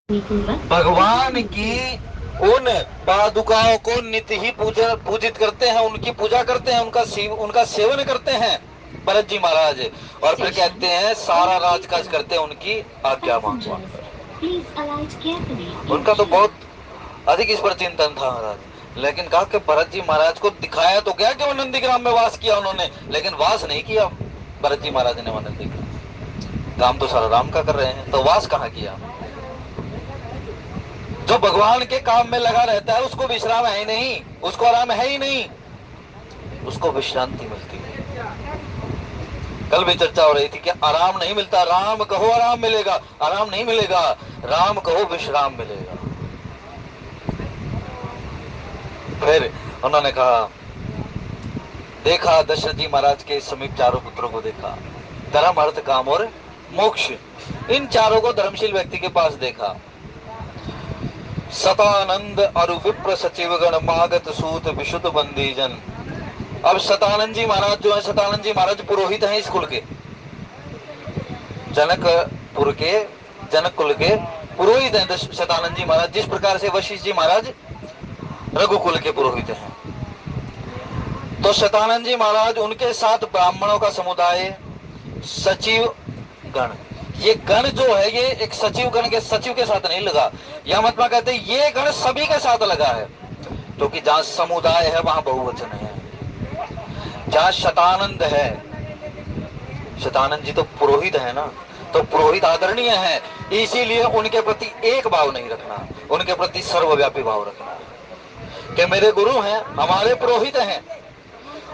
भगवान की उन पादुकाओं को नित्य ही पूजित करते हैं, उनकी पूजा करते हैं, उनका सेवन करते हैं भरत जी महाराज। और फिर कहते हैं सारा राजकाज करते हैं उनकी आज्ञा मांग मांग कर। उनका तो बहुत अधिक इस पर चिंतन था महाराज। लेकिन कहा कि भरत जी महाराज को दिखाया तो गया कि वो नंदीग्राम में वास किया उन्होंने, लेकिन वास नहीं किया भरत जी महाराज ने वहां नंदीग्राम। काम तो सारा राम का कर रहे हैं, तो वास कहाँ किया। जो भगवान के काम में लगा रहता है उसको विश्राम है ही नहीं, उसको आराम है ही नहीं, उसको विश्रांति मिलती है। कल भी चर्चा हो रही थी कि आराम नहीं मिलता, राम कहो आराम मिलेगा, आराम नहीं मिलेगा, राम कहो विश्राम मिलेगा। फिर उन्होंने कहा, देखा दशरथ जी महाराज के समीप चारों पुत्रों को देखा, धर्म अर्थ काम और मोक्ष, इन चारों को धर्मशील व्यक्ति के पास देखा। सतानंद और विप्र सचिवगण मागत सूत विशुद्ध बंदी जन। अब सतानंद जी महाराज जो है, सतानंद जी महाराज पुरोहित हैं इस कुल के, जनकपुर के जनक कुल के पुरोहित हैं सतानंद जी महाराज, जिस प्रकार से वशिष्ठ जी महाराज रघुकुल के पुरोहित हैं। तो सतानंद जी महाराज, उनके साथ ब्राह्मणों का समुदाय, सचिव गण। ये गण जो है ये एक सचिव गण के सचिव के साथ नहीं लगा, यह महात्मा कहते हैं ये गण सभी के साथ लगा है, क्योंकि जहां समुदाय है वहां बहुवचन है। जहां शतानंद है, शतानंद जी तो पुरोहित है ना, तो पुरोहित आदरणीय है, इसीलिए उनके प्रति एक भाव नहीं रखना, उनके प्रति सर्वव्यापी भाव रखना कि मेरे गुरु हैं, हमारे पुरोहित हैं।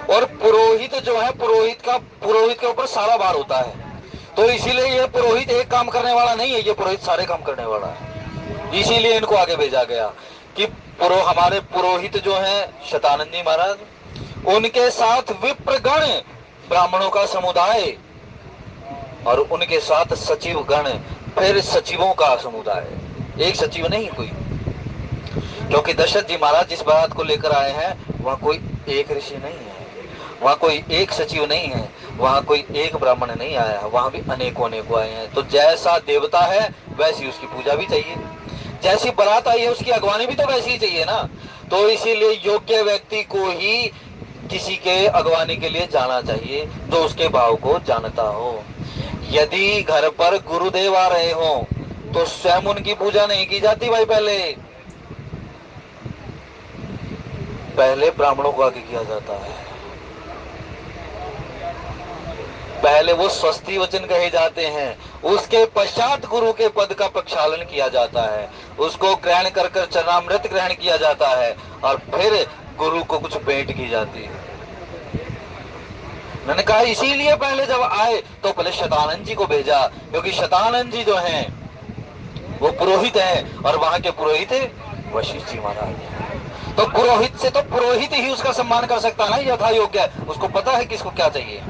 और पुरोहित जो है, पुरोहित के ऊपर सारा भार होता है, तो इसीलिए ये पुरोहित एक काम करने वाला नहीं है, ये पुरोहित सारे काम करने वाला है। इसीलिए इनको आगे भेजा गया कि हमारे पुरोहित जो हैं शतानंद जी महाराज, उनके साथ विप्रगण ब्राह्मणों का समुदाय, और उनके साथ सचिव गण, फिर सचिवों का समुदाय, एक सचिव नहीं कोई, क्योंकि दशरथ जी महाराज जिस बात को लेकर आए हैं वहां कोई एक ऋषि नहीं है, वहां कोई एक सचिव नहीं है, वहां कोई एक ब्राह्मण नहीं आया है, वहां भी अनेकों अनेकों आए हैं। तो जैसा देवता है वैसी उसकी पूजा भी चाहिए, जैसी बारात आई है उसकी अगवानी भी तो वैसी ही चाहिए ना। तो इसीलिए योग्य व्यक्ति को ही किसी के अगवानी के लिए जाना चाहिए, जो उसके भाव को जानता हो। यदि घर पर गुरुदेव आ रहे हो तो स्वयं उनकी पूजा नहीं की जाती भाई, पहले ब्राह्मणों को आगे किया जाता है, पहले वो स्वस्ति वचन कहे जाते हैं, उसके पश्चात गुरु के पद का प्रक्षालन किया जाता है, उसको ग्रहण कर कर चरणामृत ग्रहण किया जाता है, और फिर गुरु को कुछ भेंट की जाती है। मैंने कहा इसीलिए पहले जब आए तो पहले शतानंद जी को भेजा, क्योंकि शतानंद जी जो हैं वो पुरोहित हैं, और वहां के पुरोहित वशिष्ठ जी महाराज। तो पुरोहित से तो पुरोहित ही उसका सम्मान कर सकता है ना, यथा योग्य, उसको पता है किसको क्या चाहिए।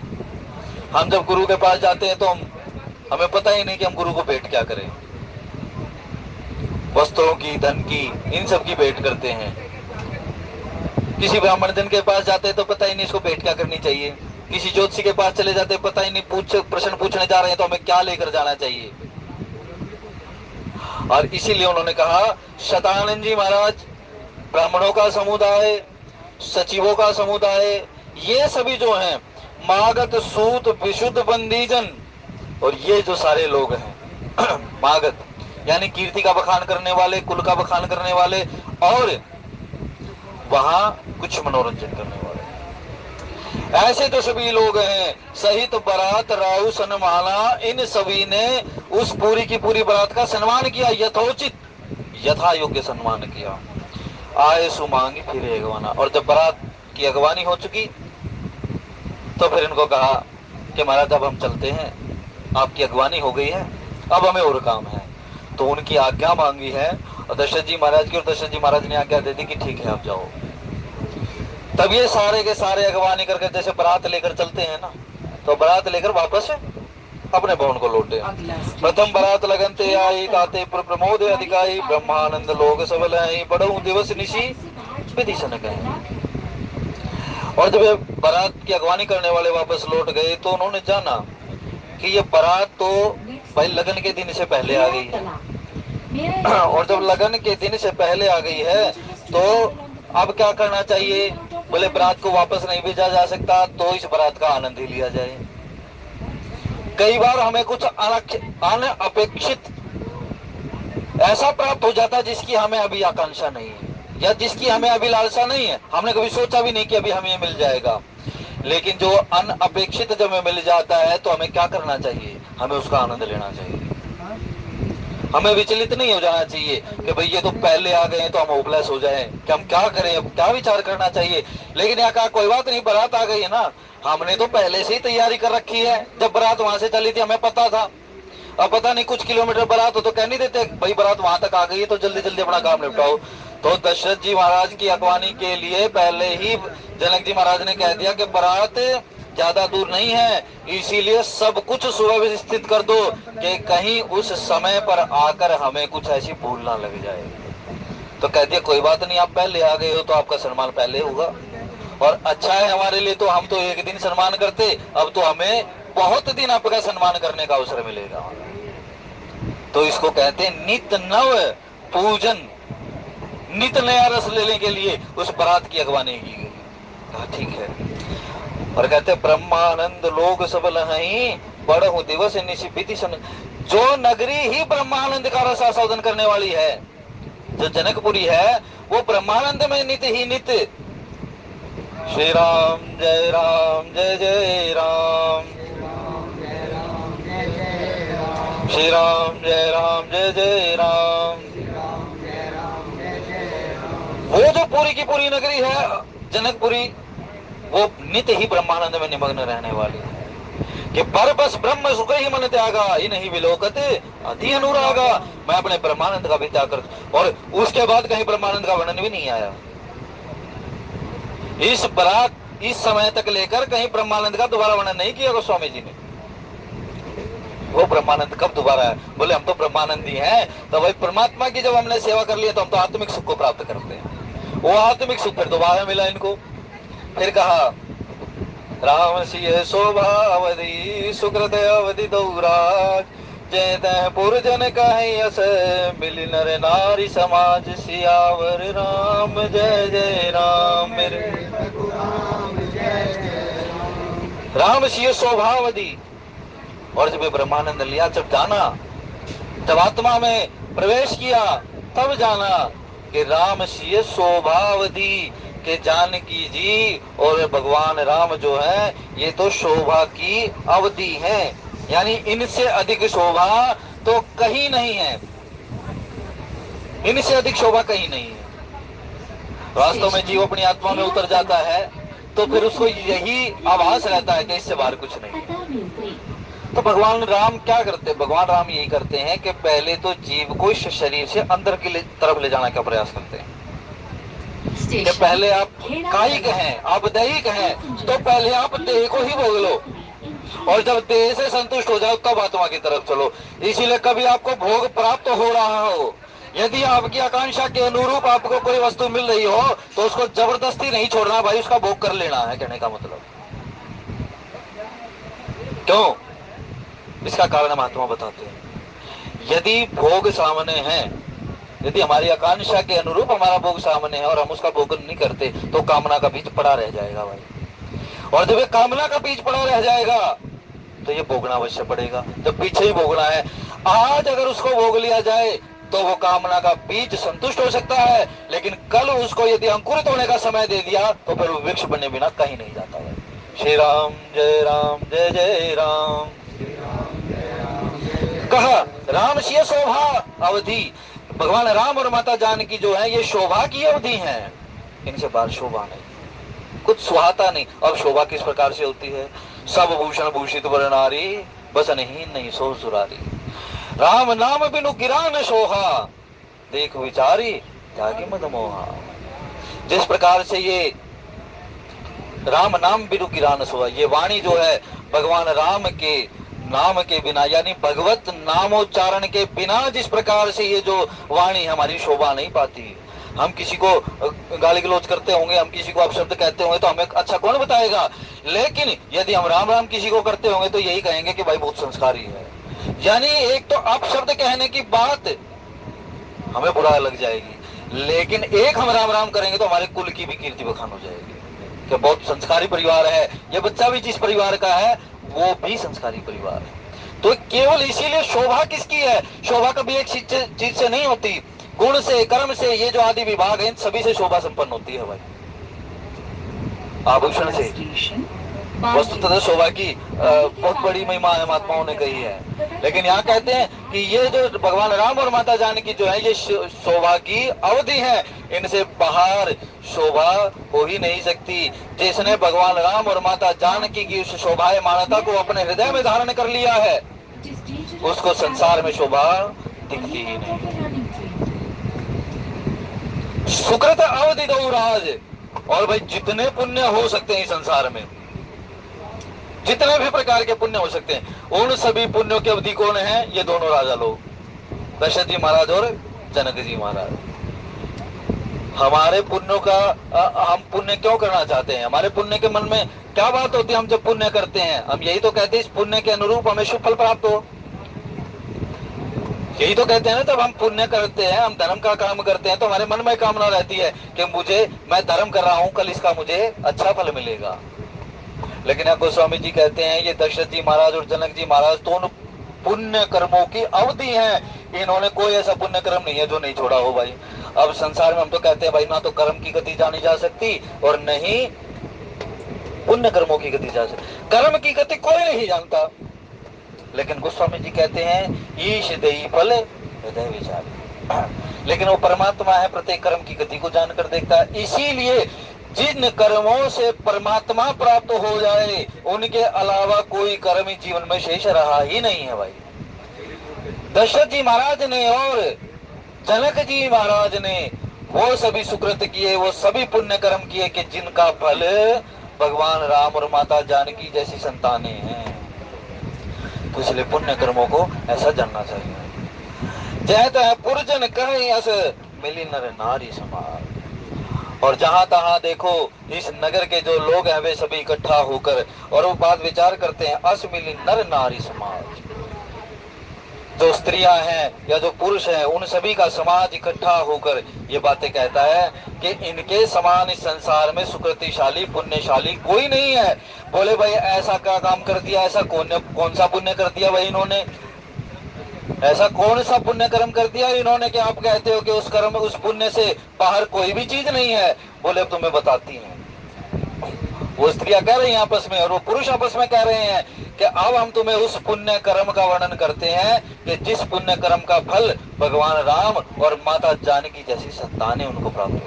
हम जब गुरु के पास जाते हैं तो हमें पता ही नहीं कि हम गुरु को भेंट क्या करें, वस्त्रों की, धन की, इन सब की भेंट करते हैं। किसी ब्राह्मण जन के पास जाते हैं तो पता ही नहीं इसको भेंट क्या करनी चाहिए, किसी ज्योतिषी के पास चले जाते हैं पता ही नहीं, प्रश्न पूछने जा रहे हैं तो हमें क्या लेकर जाना चाहिए। और इसीलिए उन्होंने कहा शतानंद जी महाराज, ब्राह्मणों का समुदाय, सचिवों का समुदाय, ये सभी जो हैं मागत सूत विशुद्ध बंदीजन, और ये जो सारे लोग हैं मागत यानी कीर्ति का बखान करने वाले, कुल का बखान करने वाले, और वहां कुछ मनोरंजन करने वाले, ऐसे तो सभी लोग हैं। सहित बारात राहु सन्माना, इन सभी ने उस पूरी की पूरी बारात का सम्मान किया, यथोचित यथा योग्य सम्मान किया। आए सुमांगी फिर अगवाना, और जब बारात की अगवानी हो चुकी तो फिर इनको कहा कि महाराज अब हम चलते हैं, आपकी अगवानी हो गई है, अब हमें और काम है। तो उनकी आज्ञा मांगी है और दशरथ जी महाराज की, और दशरथ जी महाराज ने आज्ञा दे दी कि ठीक है आप जाओ। तब ये सारे के सारे अगवानी करके जैसे बारात लेकर चलते हैं ना, तो बारात लेकर वापस अपने भवन को लौटे। प्रथम बारात लगनते आई, काते प्रमोद अधिकाई, ब्रह्मानंद लोग सबल है, बड़ऊ दिवस निशी विधि सन कहे। और जब बारात की अगवानी करने वाले वापस लौट गए तो उन्होंने जाना कि ये बारात तो भाई लगन के दिन से पहले आ गई है, और जब लगन के दिन से पहले आ गई है तो अब क्या करना चाहिए? बोले बारात को वापस नहीं भेजा जा सकता, तो इस बारात का आनंद ही लिया जाए। कई बार हमें कुछ अनअपेक्षित ऐसा प्राप्त हो जाता है जिसकी हमें अभी आकांक्षा नहीं है, या जिसकी हमें अभी लालसा नहीं है, हमने कभी सोचा भी नहीं कि अभी हमें मिल जाएगा। लेकिन जो अनअपेक्षित जब हमें मिल जाता है तो हमें क्या करना चाहिए? हमें उसका आनंद लेना चाहिए। हमें विचलित नहीं हो जाना चाहिए कि भाई ये तो पहले आ गए हैं तो हम होपलेस हो जाएं कि हम क्या करें, अब क्या विचार करना चाहिए। लेकिन यहाँ कहा कोई बात नहीं, बारात आ गई है ना, हमने तो पहले से ही तैयारी कर रखी है। जब बारात वहां से चली थी हमें पता था। अब पता नहीं कुछ किलोमीटर बारात हो तो कह नहीं देते भाई बारात वहां तक आ गई है तो जल्दी जल्दी अपना काम निपटाओ। तो दशरथ जी महाराज की अगवानी के लिए पहले ही जनक जी महाराज ने कह दिया कि बारात ज्यादा दूर नहीं है, इसीलिए सब कुछ सुव्यवस्थित कर दो कि कहीं उस समय पर आकर हमें कुछ ऐसी भूल ना लग जाए। तो कह दिया कोई बात नहीं, आप पहले आ गए हो तो आपका सम्मान पहले होगा, और अच्छा है हमारे लिए। तो हम तो एक दिन सम्मान करते, अब तो हमें बहुत दिन आपका सम्मान करने का अवसर मिलेगा। तो इसको कहते हैं नित नव पूजन, नित नया रस लेने के लिए उस बारात की अगवानी की गई। कहा ठीक है। और कहते ब्रह्मानंद लोग सब लहई बड़हु दिवस निशिबिति सन। जो नगरी ही ब्रह्मानंद का रस आस्वादन करने वाली है, जो जनकपुरी है, वो ब्रह्मानंद में नित ही नित श्री राम जय राम जय जय राम, श्री राम जय राम जय जय राम। वो जो पूरी की पूरी नगरी है जनकपुरी, वो नित्य ही ब्रह्मानंद में निमग्न रहने वाली है कि पर बस ब्रह्म सुख ही मन त्यागा, ही नहीं विलोकत अति अनुरागा। मैं अपने ब्रह्मानंद का भी त्याग कर, और उसके बाद कहीं ब्रह्मानंद का वर्णन भी नहीं आया। इस बारात इस समय तक लेकर कहीं ब्रह्मानंद का दोबारा वर्णन नहीं किया गोस्वामी जी ने। वो ब्रह्मानंद कब दोबारा है? बोले हम तो ब्रह्मानंदी हैं, तो भाई परमात्मा की जब हमने सेवा कर लिया तो हम तो आत्मिक सुख को प्राप्त करते हैं। वो आत्मिक सुख फिर दोबारा मिला इनको। फिर कहा राम सिंह शोभावधि सुकृत अवधि दौराज, जय तह पुरजन कहे यस मिली नर नारी समाज, सियावर राम जय जय राम मेरे राम सिंह शोभावधि। और जब ब्रह्मानंद लिया, जब जाना, जब आत्मा में प्रवेश किया, तब जाना कि राम सिंह शोभावधि के जानकी जी और भगवान राम जो है ये तो शोभा की अवधि है, यानी इनसे अधिक शोभा तो कहीं नहीं है, इनसे अधिक शोभा कहीं नहीं है। वास्तव में जीव अपनी आत्मा में उतर जाता है तो फिर उसको यही आभास रहता है कि इससे बाहर कुछ नहीं है। तो भगवान राम क्या करते हैं? भगवान राम यही करते हैं कि पहले तो जीव को इस शरीर से अंदर की तरफ ले जाने का प्रयास करते हैं कि पहले आप कायिक हैं, आप दैहिक हैं, तो पहले आप देह को ही भोग लो, और जब देह से संतुष्ट हो जाओ तब आत्मा की तरफ चलो। इसीलिए कभी आपको भोग प्राप्त हो रहा हो, यदि आपकी आकांक्षा के अनुरूप आपको कोई वस्तु मिल रही हो तो उसको जबरदस्ती नहीं छोड़ना भाई, उसका भोग कर लेना है, कहने का मतलब। क्यों? इसका कारण महात्मा बताते हैं। यदि भोग सामने है, यदि हमारी आकांक्षा के अनुरूप हमारा भोग सामने है और हम उसका भोग नहीं करते तो कामना का बीज पड़ा रह जाएगा भाई। और जब ये कामना का बीज पड़ा रह जाएगा तो ये भोगना अवश्य पड़ेगा, जब पीछे ही भोगना है। आज अगर उसको भोग लिया जाए तो वो कामना का बीज संतुष्ट हो सकता है, लेकिन कल उसको यदि अंकुरित होने का समय दे दिया तो फिर वो वृक्ष बनने बिना कहीं नहीं जाता है। श्री राम जय जय राम। कहा राम सिंह शोभा अवधि, भगवान राम और माता जानकी जो है ये शोभा की अवधि है, इनसे बाहर शोभा नहीं, कुछ सुहाता नहीं। अब शोभा किस प्रकार से होती है? सब भूषण भूषित वर नारी, बसन ही नहीं सो सुरारी, राम नाम बिनु गिरा न शोहा, देख विचारी त्यागी मद मोहा। जिस प्रकार से ये राम नाम बिनु गिरा न सोहा, ये वाणी जो है भगवान राम के नाम के बिना, यानी भगवत नामोच्चारण के बिना जिस प्रकार से ये जो वाणी हमारी शोभा नहीं पाती। हम किसी को गाली गलौज करते होंगे, हम किसी को अपशब्द कहते होंगे तो हमें अच्छा कौन बताएगा, लेकिन यदि हम राम राम किसी को करते होंगे तो यही कहेंगे कि भाई बहुत संस्कारी है। यानी एक तो अपशब्द कहने की बात हमें बुरा लग जाएगी, लेकिन एक हम राम राम करेंगे तो हमारे कुल की भी कीर्ति बखान हो जाएगी कि बहुत संस्कारी परिवार है, ये बच्चा भी जिस परिवार का है वो भी संस्कारी परिवार है। तो केवल इसीलिए शोभा किसकी है? शोभा कभी एक चीज से नहीं होती, गुण से, कर्म से, ये जो आदि विभाग है इन सभी से शोभा संपन्न होती है भाई। आभूषण से वस्तुतः शोभा की बहुत बड़ी महिमा है, महात्माओं ने कही है। लेकिन यहाँ कहते हैं कि ये जो भगवान राम और माता जानकी जो है ये शोभा की अवधि है, इनसे बाहर शोभा हो ही नहीं सकती। जिसने भगवान राम और माता जानकी की उस शोभा मानवता को अपने हृदय में धारण कर लिया है उसको संसार में शोभा दिखती ही नहीं। सुकृत अवधि दो राज, और भाई जितने पुण्य हो सकते हैं इस संसार में, जितने भी प्रकार के पुण्य हो सकते हैं, उन सभी पुण्यों की अवधि कौन है? ये दोनों राजा लोग, दशरथ जी महाराज और जनक जी महाराज। हमारे पुण्यों का हम पुण्य क्यों करना चाहते हैं? हमारे पुण्य के मन में क्या बात होती है? हम जब पुण्य करते हैं हम यही तो कहते हैं इस पुण्य के अनुरूप हमें शुभ फल प्राप्त हो, यही तो कहते हैं ना। जब हम पुण्य करते हैं, हम धर्म का काम करते हैं तो हमारे मन में कामना रहती है कि मैं धर्म कर रहा हूं, कल इसका मुझे अच्छा फल मिलेगा। लेकिन गोस्वामी जी कहते हैं ये दशरथ जी महाराज और जनक जी महाराज तो उन पुण्य कर्मों की अवधि है, इन्होंने कोई ऐसा पुण्य कर्म नहीं है जो नहीं छोड़ा हो भाई। अब संसार में हम तो कहते हैं भाई ना तो कर्म की गति जानी जा सकती और नहीं पुण्य कर्मों की गति जा सकती। कर्म की गति कोई नहीं जानता, लेकिन गोस्वामी जी कहते हैं ईश देई फल हृदय विचार, लेकिन वो परमात्मा है, प्रत्येक कर्म की गति को जानकर देखता है। इसीलिए जिन कर्मों से परमात्मा प्राप्त हो जाए उनके अलावा कोई कर्म जीवन में शेष रहा ही नहीं है भाई। दशरथ जी महाराज ने और जनक जी महाराज ने वो सभी सुकृत किए, वो सभी पुण्य कर्म किए कि जिनका फल भगवान राम और माता जानकी जैसी संतानें हैं। तो इसलिए पुण्य कर्मों को ऐसा जानना चाहिए। जय तह पुरजन कहीं अस मिली नर नारी समाज, और जहां तहां देखो इस नगर के जो लोग हैं वे सभी इकट्ठा होकर और वो बात विचार करते हैं, अस मिली नर नारी समाज, जो स्त्रियां हैं या जो पुरुष हैं उन सभी का समाज इकट्ठा होकर ये बातें कहता है कि इनके समान इस संसार में सुकृतिशाली पुण्यशाली कोई नहीं है। बोले भाई ऐसा क्या काम कर दिया, ऐसा कौन सा पुण्य कर दिया भाई इन्होंने, ऐसा कौन सा पुण्य कर्म कर दिया इन्होंने कि आप कहते हो कि उस कर्म उस पुण्य से बाहर कोई भी चीज नहीं है। बोले अब तुम्हें बताती हैं। वो स्त्रियां कह रही हैं आपस में और वो पुरुष आपस में कह रहे हैं कि अब हम तुम्हें उस पुण्य कर्म का वर्णन करते हैं कि जिस पुण्य कर्म का फल भगवान राम और माता जानकी जैसी संतानें उनको प्राप्त हुई।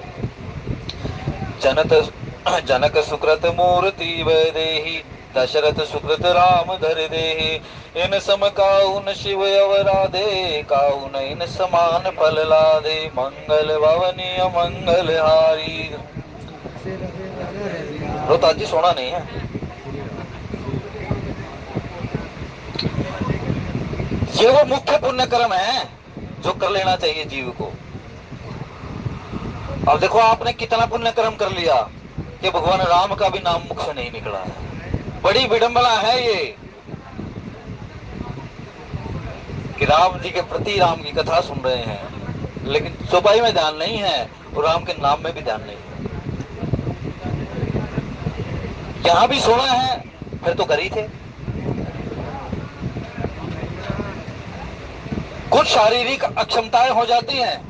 जनक सुकृत मूर्ति वैदेही, दशरथ सुकृत राम धर देहि, इन सम काउन शिव अवराधे, काउन इन समान फल लादे, मंगल भवनीय मंगल हारी। रोता जी सोना नहीं है। ये वो मुख्य पुण्य कर्म है जो कर लेना चाहिए जीव को। अब देखो आपने कितना पुण्य कर्म कर लिया कि भगवान राम का भी नाम मुख से नहीं निकला है। बड़ी विडंबना है ये कि राम जी के प्रति राम की कथा सुन रहे हैं लेकिन चौपाई में ध्यान नहीं है और राम के नाम में भी ध्यान नहीं है। यहां भी सोना है फिर तो कर ही थे। कुछ शारीरिक अक्षमताएं हो जाती हैं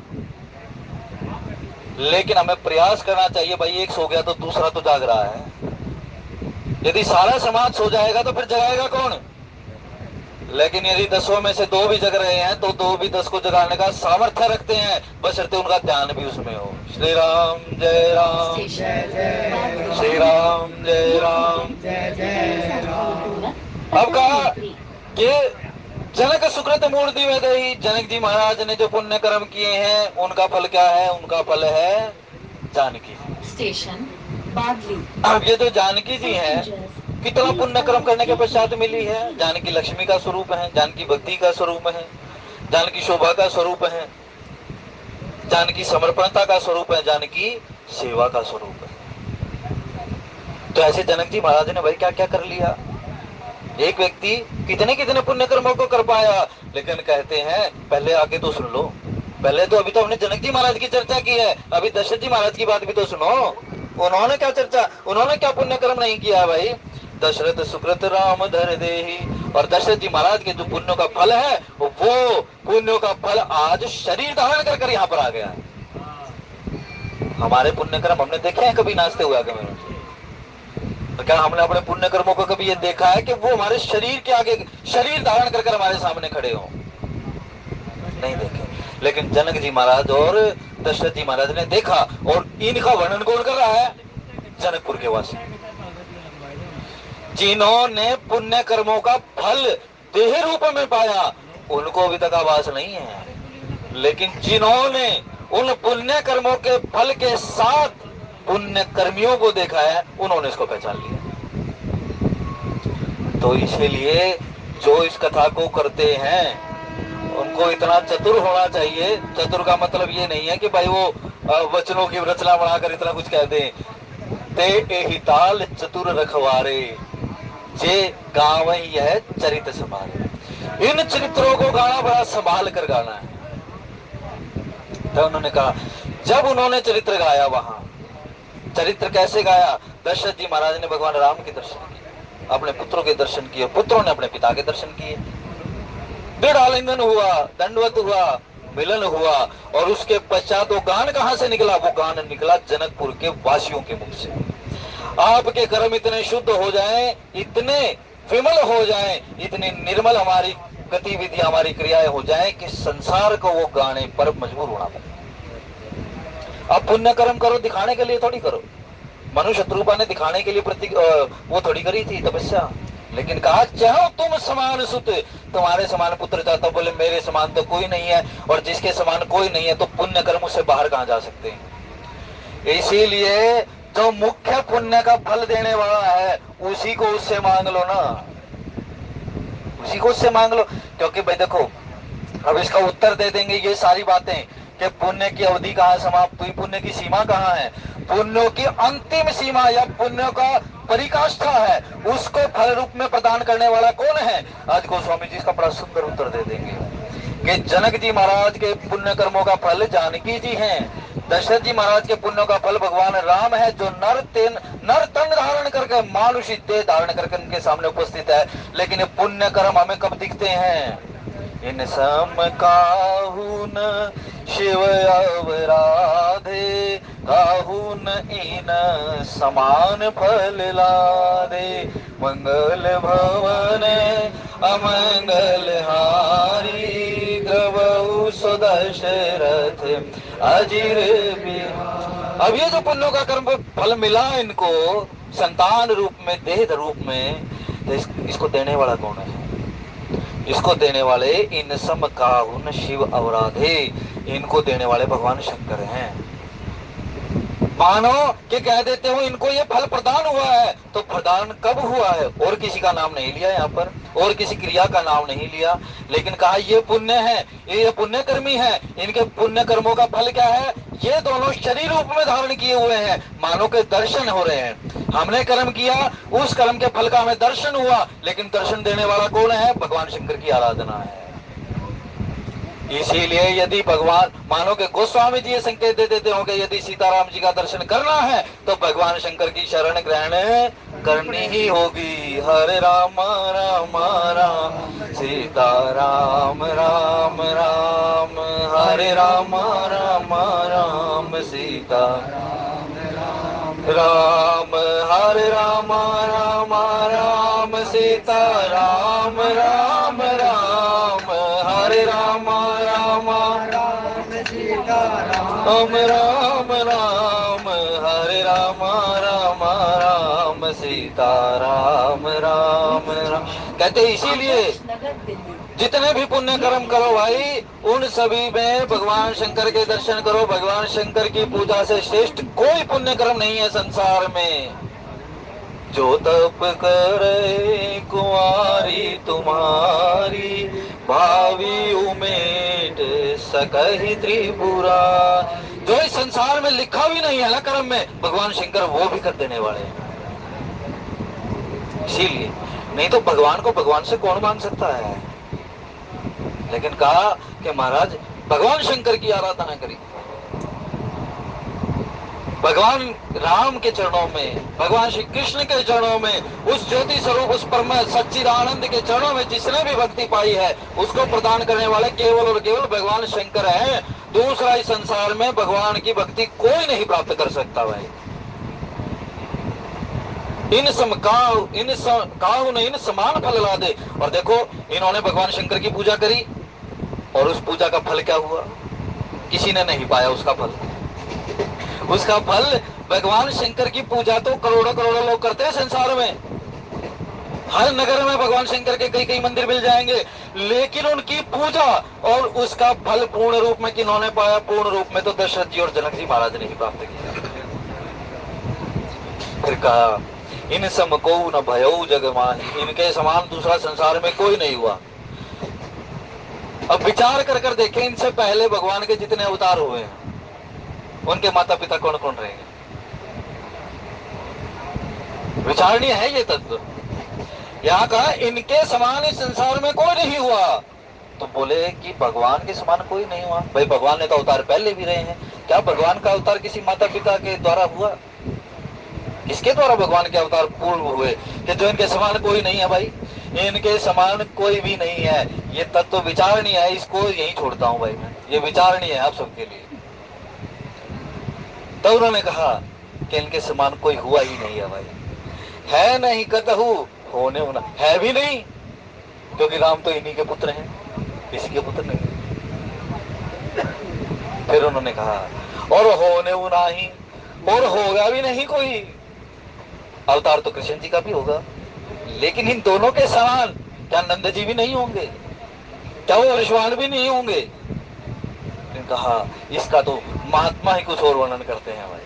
लेकिन हमें प्रयास करना चाहिए भाई, एक सो गया तो दूसरा तो जाग रहा है। यदि सारा समाज सो जाएगा तो फिर जगाएगा कौन? लेकिन यदि 10 में से 2 भी जग रहे हैं तो 2 भी 10 को जगाने का सामर्थ्य रखते हैं, बशर्ते उनका ध्यान भी उसमें हो। श्री राम जय राम, श्री राम जय राम। अब कहा कि जनक सुकृत मूर्ति में दही, जनक जी महाराज ने जो पुण्य कर्म किए हैं उनका फल क्या है? उनका फल है जानकी स्टेशन बादली। अब ये जो जानकी जी हैं कितना पुण्य कर्म करने के पश्चात मिली है। जानकी लक्ष्मी का स्वरूप है, जानकी भक्ति का स्वरूप है, जानकी शोभा का स्वरूप है, जानकी समर्पणता का स्वरूप है, जानकी सेवा का स्वरूप है। तो ऐसे जनक जी महाराज ने भाई क्या क्या कर लिया। एक व्यक्ति कितने कितने पुण्य कर्मों को कर पाया, लेकिन कहते हैं पहले आगे तो सुन लो। पहले तो अभी तो हमने जनक जी महाराज की चर्चा की है, अभी दशरथ जी महाराज की बात भी तो सुनो। उन्होंने क्या चर्चा, उन्होंने क्या पुण्य कर्म नहीं किया भाई। दशरथ सुकृत राम धर देही, और दशरथ जी महाराज के जो पुण्यों का फल है, वो पुण्यों का फल आज शरीर धारण कर कर यहाँ पर आ गया है। हमारे पुण्य कर्म हमने देखे हैं कभी नाचते हुए आगे में? तो क्या हमने अपने पुण्य कर्मों को कभी ये देखा है कि वो हमारे शरीर के आगे शरीर धारण कर कर हमारे सामने खड़े हो? नहीं देखे। लेकिन जनक जी महाराज और दशरथ जी महाराज ने देखा, और इनका वर्णन कौन कर रहा है? जनकपुर के वासी, जिन्होंने पुण्य कर्मों का फल देह रूप में पाया, उनको अभी तक आवाज नहीं है। लेकिन जिन्होंने उन पुण्य कर्मों के फल के साथ पुण्य कर्मियों को देखा है, उन्होंने इसको पहचान लिया। तो इसीलिए जो इस कथा को करते हैं उनको इतना चतुर होना चाहिए। चतुर का मतलब ये नहीं है कि भाई वो वचनों की रचना बनाकर इतना कुछ कह दे। ते एहि ताल चतुर रखवारे, जे गाँव यह चरित्र संभाले। इन चरित्रों को गाना बड़ा संभाल कर गाना है। तो उन्होंने कहा, जब उन्होंने चरित्र गाया, वहां चरित्र कैसे गाया? दशरथ जी महाराज ने भगवान राम के दर्शन किए, अपने पुत्रों के दर्शन किए, पुत्रों ने अपने पिता के दर्शन किए, दृढ़ालिंगन हुआ, दंडवत हुआ, मिलन हुआ, और उसके पश्चात वो गान कहां से निकला? वो गान निकला जनकपुर के वासियों के मुख से। आपके कर्म इतने शुद्ध हो जाएं, इतने विमल हो जाएं, इतनी निर्मल हमारी गतिविधि, हमारी क्रियाएं हो जाएं कि संसार को वो गाने पर मजबूर होना पड़े। अब पुण्य कर्म करो दिखाने के लिए थोड़ी करो। मनु शत्रुपा ने दिखाने के लिए वो थोड़ी करी थी तपस्या। लेकिन कहा, चाहो तुम समान सुत, तुम्हारे समान पुत्र चाहता, बोले मेरे समान तो कोई नहीं है, और जिसके समान कोई नहीं है तो पुण्य कर्म उससे बाहर कहां जा सकते हैं। इसीलिए जो मुख्य पुण्य का फल देने वाला है, उसी को उससे मांग लो ना, उसी को उससे मांग लो। क्योंकि भाई देखो, अब इसका उत्तर दे देंगे ये सारी बातें कि पुण्य की अवधि कहाँ समाप्त हुई, पुण्य की सीमा कहाँ है। पुण्यों की अंतिम सीमा या पुण्यों का परिकाष्ठा है, उसको फल रूप में प्रदान करने वाला कौन है? आज गोस्वामी जी इसका बड़ा सुंदर उत्तर दे देंगे कि जनक जी महाराज के पुण्य कर्मों का फल जानकी जी हैं, दशरथ जी महाराज के पुण्यों का फल भगवान राम है, जो नर तन धारण करके मानुषी देह धारण करके उनके सामने उपस्थित है। लेकिन ये पुण्य कर्म हमें कब दिखते हैं? इन सम काहू न शिव अवराधे, काहू न इन समान फल लादे। मंगल भवन अमंगल हारी, गवऊ सो दशरथ अजिर बिहारी। अब ये जो पुण्यों का कर्म फल मिला इनको संतान रूप में, देह रूप में, तो इसको देने वाला कौन है? इसको देने वाले इन सम काहुन शिव अवराधे, इनको देने वाले भगवान शंकर हैं। मानो कि कह देते हो इनको ये फल प्रदान हुआ है, तो प्रदान कब हुआ है? और किसी का नाम नहीं लिया यहाँ पर, और किसी क्रिया का नाम नहीं लिया, लेकिन कहा ये पुण्य है, ये पुण्य कर्मी है, इनके पुण्य कर्मों का फल क्या है? ये दोनों शरीर रूप में धारण किए हुए हैं, मानो के दर्शन हो रहे हैं। हमने कर्म किया, उस कर्म के फल का हमें दर्शन हुआ, लेकिन दर्शन देने वाला कौन है? भगवान शंकर की आराधना है। इसीलिए यदि भगवान, मानो के गोस्वामी जी ये संकेत दे देते होंगे, यदि सीताराम जी का दर्शन करना है तो भगवान शंकर की शरण ग्रहण करनी ही होगी। हरे राम राम राम सीता राम राम राम, हरे राम राम राम सीता राम, हरे राम राम राम सीता राम राम राम, हरे राम राम राम राम, हरे राम राम राम सीता राम राम राम। कहते इसीलिए जितने भी पुण्य कर्म करो भाई, उन सभी में भगवान शंकर के दर्शन करो। भगवान शंकर की पूजा से श्रेष्ठ कोई पुण्य कर्म नहीं है संसार में। जो तप करे कुंवारी तुम्हारी, भावी उमेट सकहि त्रिपुरा। जो इस संसार में लिखा भी नहीं है ना कर्म में, भगवान शंकर वो भी कर देने वाले हैं। इसीलिए, नहीं तो भगवान को भगवान से कौन मान सकता है? लेकिन कहा कि महाराज भगवान शंकर की आराधना करी। भगवान राम के चरणों में, भगवान श्री कृष्ण के चरणों में, उस ज्योति स्वरूप, उस परम सच्चिदानंद के चरणों में जिसने भी भक्ति पाई है उसको प्रदान करने वाले केवल और केवल भगवान शंकर है। दूसरा इस संसार में भगवान की भक्ति कोई नहीं प्राप्त कर सकता भाई। इन समान फल ला दे। और देखो, इन्होंने भगवान शंकर की पूजा करी और उस पूजा का फल क्या हुआ? किसी ने नहीं पाया उसका फल। उसका फल, भगवान शंकर की पूजा तो करोड़ों करोड़ों लोग करते हैं संसार में। हर नगर में भगवान शंकर के कई कई मंदिर मिल जाएंगे, लेकिन उनकी पूजा और उसका फल पूर्ण रूप में किन्होंने पाया? पूर्ण रूप में तो दशरथ जी और जनक जी महाराज ने ही प्राप्त किया। फिर कहा, इन सम को न भयऊ जग माही, इनके समान दूसरा संसार में कोई नहीं हुआ। अब विचार कर कर देखें, इनसे पहले भगवान के जितने अवतार हुए हैं उनके माता पिता कौन कौन रहेंगे? विचारणीय है ये तत्व। यहाँ कहा इनके समान इस संसार में कोई नहीं हुआ, तो बोले कि भगवान के समान कोई नहीं हुआ। भाई भगवान ने तो अवतार पहले भी रहे हैं, क्या भगवान का अवतार किसी माता पिता के द्वारा हुआ? किसके द्वारा भगवान के अवतार पूर्ण हुए कि जो इनके समान कोई नहीं है? भाई इनके समान कोई भी नहीं है। ये तत्व विचारणीय है, इसको यही छोड़ता हूं भाई मैं, ये विचारणीय है आप सबके लिए। तो उन्होंने कहा कि इनके समान कोई हुआ ही नहीं है भाई, है नहीं कतहु होने होना, है भी नहीं, क्योंकि राम तो इन्हीं के पुत्र हैं, किसी के पुत्र नहीं। फिर उन्होंने कहा और होने होना ही, और होगा भी नहीं कोई। अवतार तो कृष्ण जी का भी होगा, लेकिन इन दोनों के समान क्या नंद जी भी नहीं होंगे? क्या वो वृषभानु भी नहीं होंगे? कहा इसका तो महात्मा ही कुछ और वर्णन करते हैं भाई।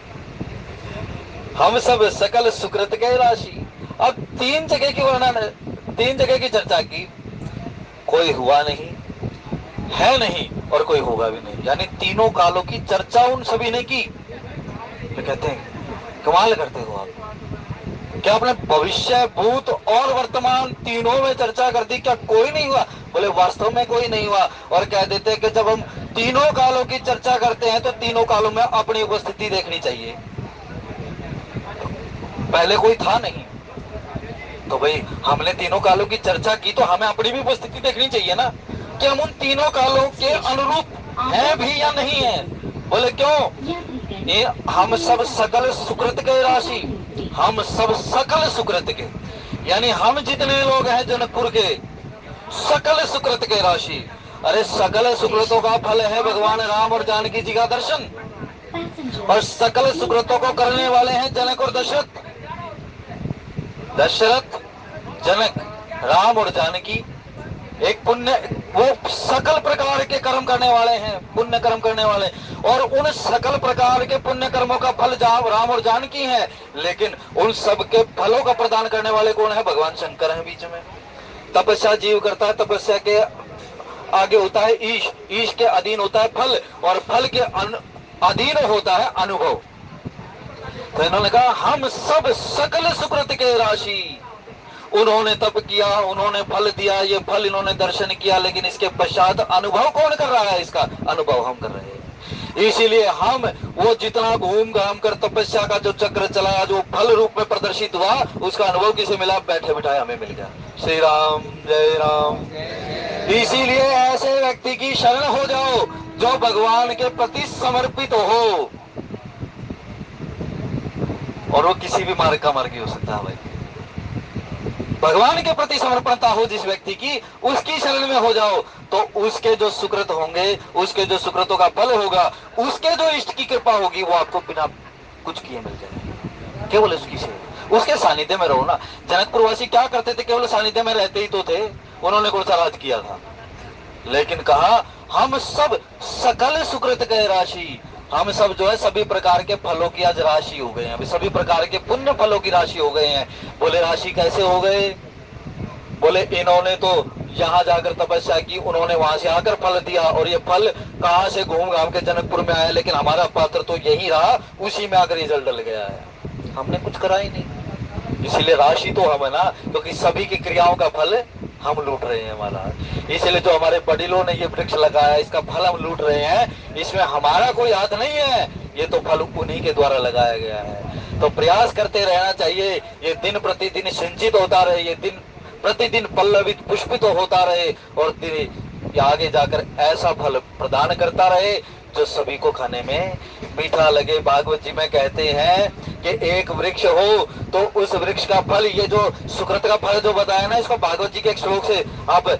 हम सब सकल सुकृत के राशि। अब तीन जगह की वर्णन, तीन जगह की चर्चा की, कोई हुआ नहीं, है नहीं और कोई होगा भी नहीं, यानी तीनों कालों की चर्चा उन सभी ने की। तो कहते हैं कमाल करते हो आप, क्या आपने भविष्य, भूत और वर्तमान तीनों में चर्चा कर दी, क्या कोई नहीं हुआ? बोले वास्तव में कोई नहीं हुआ। और कह देते हैं कि जब हम तीनों कालों की चर्चा करते हैं तो तीनों कालों में अपनी उपस्थिति देखनी चाहिए। पहले कोई था नहीं, तो भाई हमने तीनों कालों की चर्चा की तो हमें अपनी भी उपस्थिति देखनी चाहिए ना, कि हम उन तीनों कालों के अनुरूप हैं भी या नहीं है। बोले क्यों? ये हम सब सकल सुकृत के राशि, हम सब सकल सुकृत के, यानी हम जितने लोग हैं जनकपुर के, सकल सुकृत के राशि। अरे सकल सुकृतों का फल है भगवान राम और जानकी जी का दर्शन, और सकल सुकृतों को करने वाले हैं जनक और दशरथ। दशरथ, जनक, राम और जानकी एक पुण्य, वो सकल प्रकार के कर्म करने वाले हैं, पुण्य कर्म करने वाले, और उन सकल प्रकार के पुण्य कर्मों का फल जहां राम और जानकी है, लेकिन उन सब के फलों का प्रदान करने वाले कौन है? भगवान शंकर है बीच में। तपस्या जीव करता है, तपस्या के आगे होता है ईश, ईश के अधीन होता है फल, और फल के अधीन होता है अनुभव। तो इन्होंने कहा हम सब सकल सुकृत के राशि। उन्होंने तप किया, उन्होंने फल दिया, ये फल इन्होंने दर्शन किया, लेकिन इसके पश्चात अनुभव कौन कर रहा है? इसका अनुभव हम कर रहे हैं। इसीलिए हम वो जितना घूम घाम कर तपस्या का जो चक्र चलाया, जो फल रूप में प्रदर्शित हुआ, उसका अनुभव किसे मिला? बैठे बिठाए हमें मिल गया। श्री राम, जय राम। इसीलिए ऐसे व्यक्ति की शरण हो जाओ जो भगवान के प्रति समर्पित हो, और वो किसी भी मार्ग का मार्गी हो सकता है भाई। भगवान के प्रति समर्पणता हो जिस व्यक्ति की, उसकी शरण में हो जाओ, तो उसके जो सुकृत होंगे, उसके जो सुकृतों का फल होगा, उसके जो इष्ट की कृपा होगी, वो आपको बिना कुछ किए मिल जाएगी। केवल उसकी सेवा, उसके सानिध्य में रहो ना। जनकपुर वासी क्या करते थे? केवल सानिध्य में रहते ही तो थे, उन्होंने कौन सा राज किया था? लेकिन कहा हम सब सकल सुकृत के राशि, हम सब जो है सभी प्रकार के फलों की आज राशि हो गए हैं, सभी प्रकार के पुण्य फलों की राशि हो गए हैं। बोले राशि कैसे हो गए? बोले इन्होंने तो यहाँ जाकर तपस्या की, उन्होंने वहां से आकर फल दिया, और ये फल कहाँ से घूम घाम के जनकपुर में आया, लेकिन हमारा पात्र तो यही रहा, उसी में आकर रिजल्ट डल गया है, हमने कुछ करा ही नहीं। इसीलिए राशि तो हम है ना, क्योंकि सभी की क्रियाओं का फल हम लूट रहे हैं महाराज। इसलिए जो हमारे बड़िलों ने ये वृक्ष लगाया, इसका फल हम लूट रहे हैं, इसमें हमारा कोई हाथ नहीं है, ये तो फल उन्हीं के द्वारा लगाया गया है। तो प्रयास करते रहना चाहिए, ये दिन प्रतिदिन सिंचित होता रहे, ये दिन प्रतिदिन पल्लवित पुष्पित होता रहे, और ये आगे जाकर ऐसा फल प्रदान करता रहे जो सभी को खाने में मीठा लगे। भागवत जी में कहते हैं कि एक वृक्ष हो तो उस वृक्ष का फल, ये जो सुकृत का फल जो बताया ना, इसको भागवत जी के एक श्लोक से आप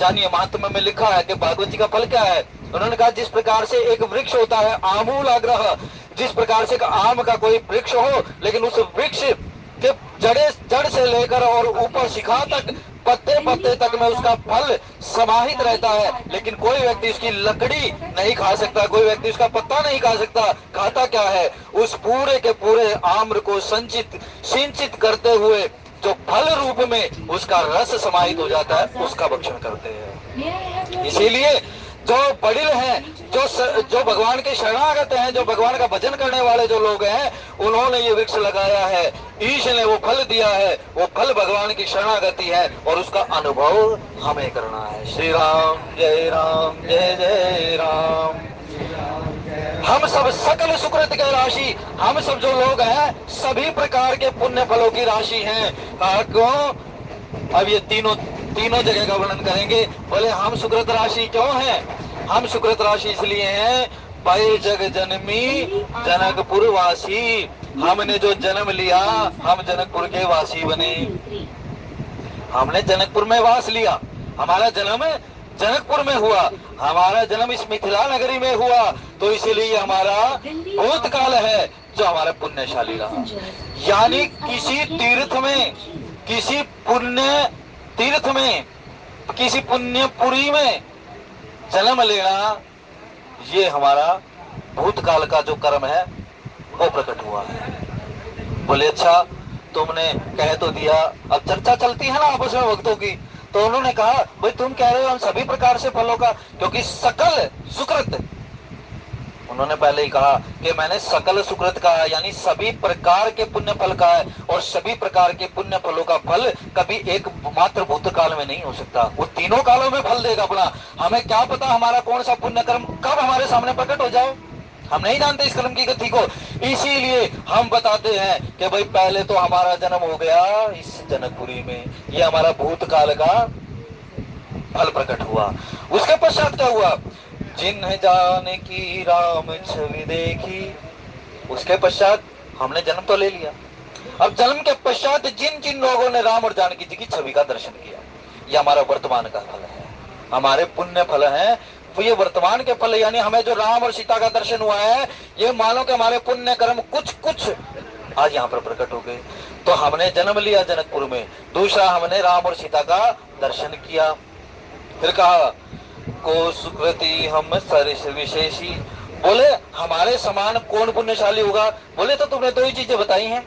जानिए। महात्मा में लिखा है कि भागवत जी का फल क्या है। उन्होंने कहा जिस प्रकार से एक वृक्ष होता है आमूल आग्रह, जिस प्रकार से आम का कोई वृक्ष हो, लेकिन उस वृक्ष के जड़ से लेकर और ऊपर शिखा तक, पत्ते पत्ते तक में उसका फल समाहित रहता है, लेकिन कोई व्यक्ति उसकी लकड़ी नहीं खा सकता, कोई व्यक्ति उसका पत्ता नहीं खा सकता। खाता क्या है, उस पूरे के पूरे आम्र को सिंचित करते हुए जो फल रूप में उसका रस समाहित हो जाता है, उसका भक्षण करते हैं। इसीलिए जो बड़िल हैं, जो भगवान के शरणागत हैं, जो भगवान का भजन करने वाले जो लोग हैं, उन्होंने ये वृक्ष लगाया है, ईश ने वो फल दिया है, वो फल भगवान की शरणागति है, और उसका अनुभव हमें करना है। श्री राम जय जय राम। हम सब सकल सुकृत के राशि, हम सब जो लोग हैं सभी प्रकार के पुण्य फलों की राशि हैं। क्यों? अब ये तीनों जगह का वर्णन करेंगे। बोले हम सुकृत राशि क्यों हैं? हम सुकृत राशि इसलिए हैं, पय जग जन्मी जनकपुर वासी। हमने जो जन्म लिया, हम जनकपुर के वासी बने, हमने जनकपुर में वास लिया, हमारा जन्म जनकपुर में हुआ, हमारा जन्म इस मिथिला नगरी में हुआ, तो इसीलिए हमारा भूतकाल है जो हमारा पुण्यशाली रहा। यानी किसी तीर्थ में, किसी पुण्य तीर्थ में, किसी पुण्यपुरी में जन्म लेना, ये हमारा भूतकाल का जो कर्म है वो प्रकट हुआ है। बोले अच्छा तुमने कह तो दिया, अब चर्चा चलती है ना आपस में भक्तों की, तो उन्होंने कहा भाई तुम कह रहे हो हम सभी प्रकार से फलों का, क्योंकि सकल सुकृत, उन्होंने पहले ही कहा कि मैंने सकल सुकृत का है, यानी सभी प्रकार के पुण्य फल का है, और सभी प्रकार के पुण्य फलों का फल कभी एक मात्र भूतकाल में नहीं हो सकता, वो तीनों कालों में फल देगा अपना। हमें क्या पता हमारा कौन सा पुण्य कर्म कब हमारे सामने प्रकट हो जाए, हम नहीं जानते इस कर्म की गति को। इसीलिए हम बताते हैं कि भाई पहले तो हमारा जन्म हो गया इस जनकपुरी में, ये हमारा भूतकाल का फल प्रकट हुआ। उसके पश्चात क्या हुआ, जिन्ह जाने की राम छवि देखी, उसके पश्चात हमने जन्म तो ले लिया। अब जन्म के पश्चात जिन जिन लोगों ने राम और जानकी जी की छवि का दर्शन किया, ये हमारा वर्तमान का फल है, हमारे पुण्य फल है, वो ये वर्तमान के फल। यानी हमें जो राम और सीता का दर्शन हुआ है, ये मानो कि हमारे पुण्य कर्म कुछ कुछ आज यहाँ पर प्रकट हो गए। तो हमने जन्म लिया जनकपुर में, दूसरा हमने राम और सीता का दर्शन किया। फिर कहा को सुकृति हम सरिस विशेषी, बोले हमारे समान कौन पुण्यशाली होगा। बोले तो तुमने दो ही चीजें बताई हैं,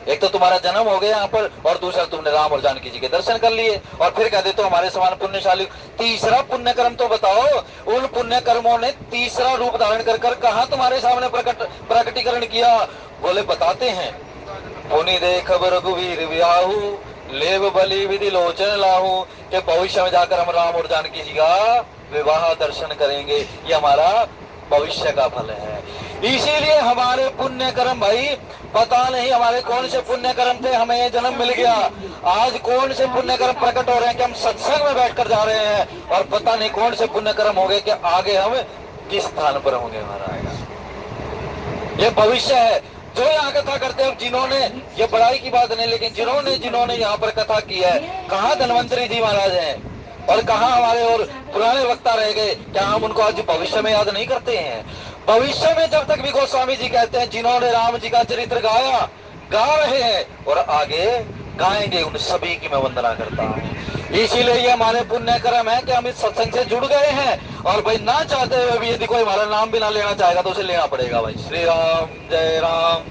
एक तो तुम्हारा जन्म हो गया यहाँ पर, और दूसरा तुमने राम और जानकी जी के दर्शन कर लिए, और फिर कह देते हो हमारे समान पुण्यशाली। तीसरा पुण्य कर्म तो बताओ, उन पुण्य कर्मों ने तीसरा रूप धारण कर कर कहा तुम्हारे सामने प्रकटीकरण किया। बोले बताते हैं, पुनि देख रघुवीर व्याहु लेव बलि विधि लोचन लाहू, के भविष्य में जाकर हम राम और जानकी जी का विवाह दर्शन करेंगे, ये हमारा भविष्य का फल है। इसीलिए हमारे पुण्य कर्म, भाई पता नहीं हमारे कौन से पुण्य कर्म थे, हमें ये जन्म मिल गया, आज कौन से पुण्य कर्म प्रकट हो रहे हैं कि हम सत्संग में बैठकर जा रहे हैं, और पता नहीं कौन से पुण्य कर्म हो गए कि आगे हम किस स्थान पर होंगे महाराज। ये भविष्य है जो यहाँ कथा करते हैं। जिन्होंने, ये बड़ाई की बात नहीं, लेकिन जिन्होंने यहाँ पर कथा की है, कहाँ धन्वंतरी जी महाराज हैं और कहाँ हमारे और पुराने वक्ता रह गए, क्या हम उनको आज भविष्य में याद नहीं करते हैं? भविष्य में जब तक भी गोस्वामी जी कहते हैं जिन्होंने राम जी का चरित्र गाया, गा रहे हैं और आगे गाएंगे, उन सभी की मैं वंदना करता हूँ। इसीलिए ये हमारे पुण्य कर्म है कि हम इस सत्संग से जुड़ गए हैं, और भाई ना चाहते हुए भी यदि कोई हमारा नाम भी ना लेना चाहेगा तो उसे लेना पड़ेगा। भाई श्री राम जय राम।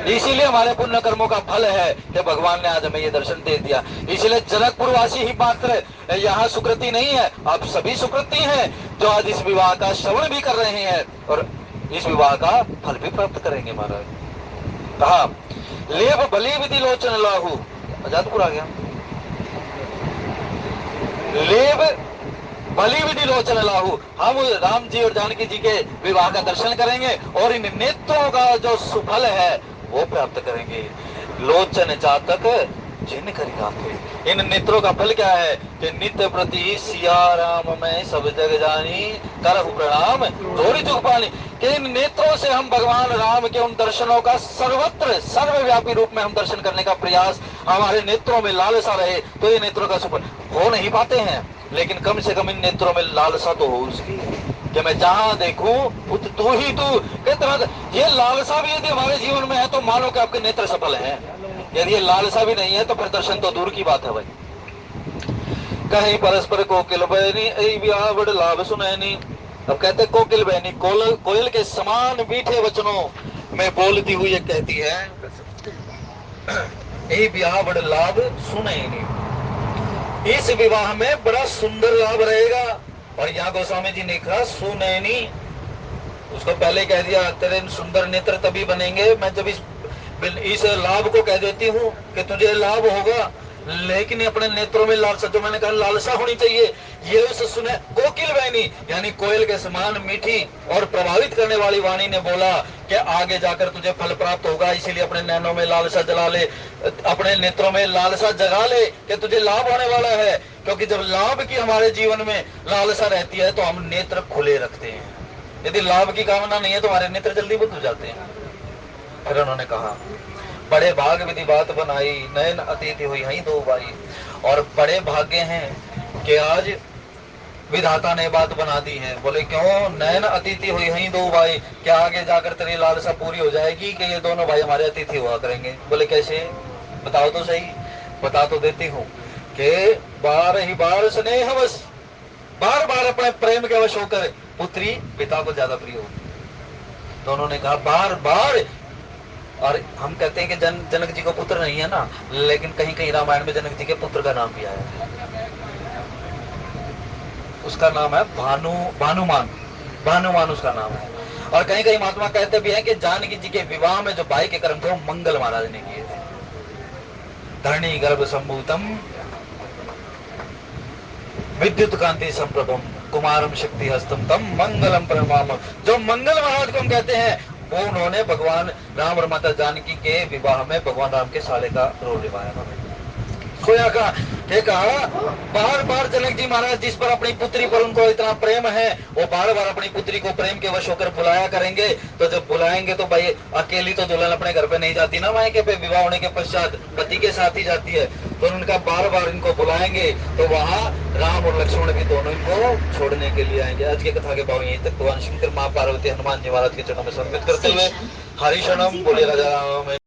इसीलिए हमारे पुण्य कर्मों का फल है कि भगवान ने आज हमें ये दर्शन दे दिया। इसीलिए जनकपुर वासी ही मात्र यहाँ सुकृति नहीं है, आप सभी सुकृति हैं जो आज इस विवाह का श्रवण भी कर रहे हैं और इस विवाह का फल भी प्राप्त करेंगे। महाराज कहा लेव बलि विधि लोचन लाहू, आजादपुर आ गया। लेव बलि विधि लोचन लाहू, हम राम जी और जानकी जी के विवाह का दर्शन करेंगे और इन नेत्रों का जो सुफल है वो प्राप्त करेंगे। लोचन चातक जिन करी गाते, इन नेत्रों का फल क्या है कि नित्य प्रति सिया राम में सब जग जानी, करहु प्रणाम जोड़ी जुग पानी। कि इन नेत्रों से हम भगवान राम के उन दर्शनों का सर्वत्र सर्वव्यापी रूप में हम दर्शन करने का प्रयास, हमारे नेत्रों में लालसा रहे तो ये नेत्रों का सुफल हो नहीं पाते हैं, लेकिन कम से कम इन नेत्रों में लालसा तो हो उसकी कि मैं जहां देखूं तू ही तू। कितना ये लालसा भी यदि हमारे जीवन में है तो मानो कि आपके नेत्र सफल हैं। यदि ये लालसा भी नहीं है तो फिर दर्शन तो दूर की बात है भाई। कहीं परस्पर कोकिल बहनी ब्याह बड़ लाभ सुनैनी। अब कहते कोकिल बहनी कोयल के समान मीठे वचनों में बोलती हुई कहती है यही ब्याह बड़ लाभ सुनैनी, इस विवाह में बड़ा सुंदर लाभ रहेगा। और यहाँ गोस्वामी जी ने कहा सुनैनी, उसको पहले कह दिया तेरे सुंदर नेत्र तभी बनेंगे मैं जब इस लाभ को कह देती हूँ कि तुझे लाभ होगा, लेकिन अपने नेत्रों में लालसा, जो मैंने कहा लालसा होनी चाहिए, ये उस सुने कोकिल वाणी यानी कोयल के समान मीठी और प्रभावित करने वाली वाणी ने बोला कि आगे जाकर तुझे फल प्राप्त होगा, इसीलिए अपने नैनों में लालसा जला ले, अपने नेत्रों में लालसा जगा ले कि तुझे लाभ होने वाला है। क्योंकि जब लाभ की हमारे जीवन में लालसा रहती है तो हम नेत्र खुले रखते हैं, यदि लाभ की कामना नहीं है तो हमारे नेत्र जल्दी बुझ जाते हैं। फिर उन्होंने कहा बड़े भाग विधि बात बनाई, नयन अतिथि हुई हई दो बाई। और बड़े भाग्य हैं कि आज विधाता ने बात बना दी है। बोले क्यों? नयन अतिथि हुई हई दो भाई, क्या आगे जाकर तेरी लालसा पूरी हो जाएगी कि ये दोनों भाई हमारे अतिथि हुआ करेंगे। बोले कैसे? बताओ तो सही। बता तो देती हूँ कि बार ही बार स्नेहवश, बार बार अपने प्रेम के वश होकर पुत्री पिता को ज्यादा प्रिय होगी। दोनों ने कहा बार बार। और हम कहते हैं कि जनक जी को पुत्र नहीं है ना, लेकिन कहीं कहीं रामायण में जनक जी के पुत्र का नाम भी आया है। उसका नाम है भानुमान उसका नाम है। और कहीं कहीं महात्मा कहते भी हैं कि जानकी जी के विवाह में जो बाई के कर्म थे वो मंगल महाराज ने किए थे। धरणी गर्भ संभूतम विद्युत कांति संप्रभम कुमारम शक्ति हस्तम तम मंगलम परमाम। जो मंगल महाराज को हम कहते हैं वो उन्होंने भगवान राम और माता जानकी के विवाह में भगवान राम के साले का रोल निभाया। खोया का कहा बार बार जनक जी महाराज जिस पर अपनी पुत्री पर उनको इतना प्रेम है, वो बार बार अपनी पुत्री को प्रेम के वश होकर बुलाया करेंगे। तो जब बुलाएंगे तो भाई अकेली तो दुल्हन अपने घर पे नहीं जाती ना, मायके पे विवाह होने के पश्चात पति के साथ ही जाती है। तो उनका बार बार इनको बुलाएंगे तो वहाँ राम और लक्ष्मण भी दोनों इनको छोड़ने के लिए आएंगे। आज की कथा के भाव यहीं तक। भगवान शंकर माँ पार्वती हनुमान जी महाराज के चरणों में समर्पित करते हुए हरि शरणम बोले राजा राम।